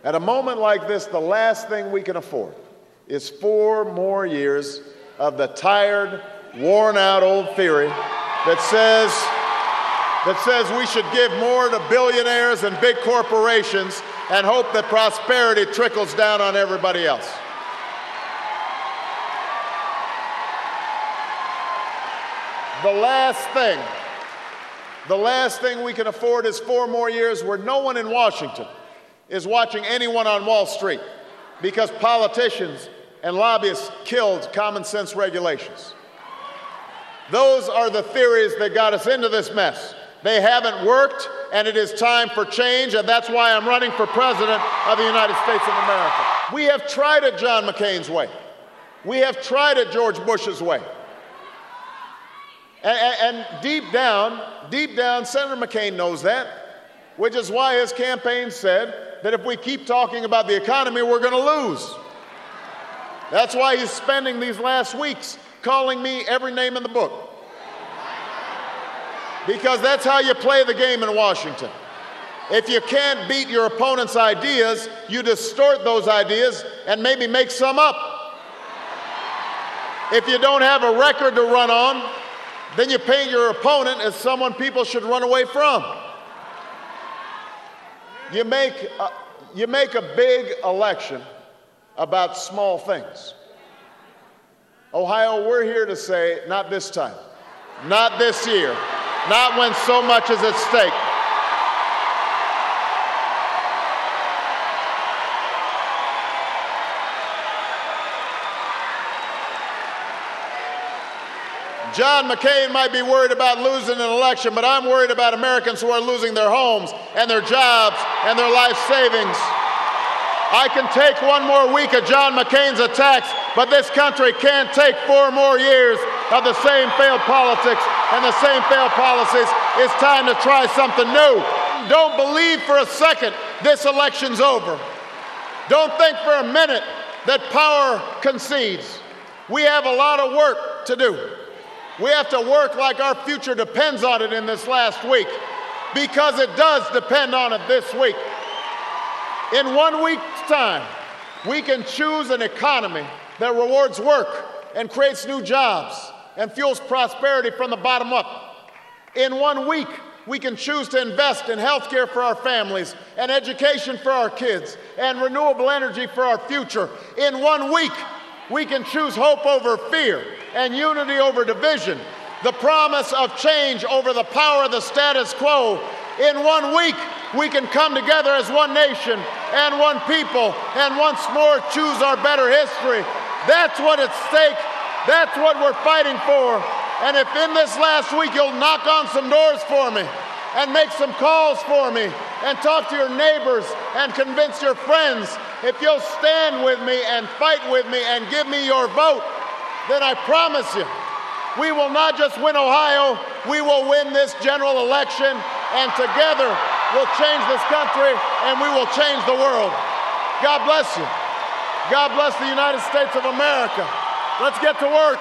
At a moment like this, the last thing we can afford is 4 more years of the tired, worn-out old theory that says we should give more to billionaires and big corporations and hope that prosperity trickles down on everybody else. The last thing we can afford is 4 more years where no one in Washington is watching anyone on Wall Street because politicians and lobbyists killed common sense regulations. Those are the theories that got us into this mess. They haven't worked, and it is time for change, and that's why I'm running for president of the United States of America. We have tried it John McCain's way. We have tried it George Bush's way. And deep down, Senator McCain knows that, which is why his campaign said that if we keep talking about the economy, we're going to lose. That's why he's spending these last weeks calling me every name in the book. Because that's how you play the game in Washington. If you can't beat your opponent's ideas, you distort those ideas and maybe make some up. If you don't have a record to run on, then you paint your opponent as someone people should run away from. You make a big election about small things. Ohio, we're here to say, not this time, not this year, not when so much is at stake. John McCain might be worried about losing an election, but I'm worried about Americans who are losing their homes and their jobs and their life savings. I can take 1 more week of John McCain's attacks, but this country can't take 4 more years of the same failed politics and the same failed policies. It's time to try something new. Don't believe for a second this election's over. Don't think for a minute that power concedes. We have a lot of work to do. We have to work like our future depends on it in this last week, because it does depend on it this week. In 1 week's time, we can choose an economy that rewards work and creates new jobs and fuels prosperity from the bottom up. In 1 week, we can choose to invest in health care for our families and education for our kids and renewable energy for our future. In 1 week, we can choose hope over fear and unity over division, the promise of change over the power of the status quo. In 1 week, we can come together as one nation and one people and once more choose our better history. That's what's at stake. That's what we're fighting for. And if in this last week you'll knock on some doors for me and make some calls for me and talk to your neighbors and convince your friends, if you'll stand with me and fight with me and give me your vote, then I promise you, we will not just win Ohio, we will win this general election, and together we'll change this country and we will change the world. God bless you. God bless the United States of America. Let's get to work.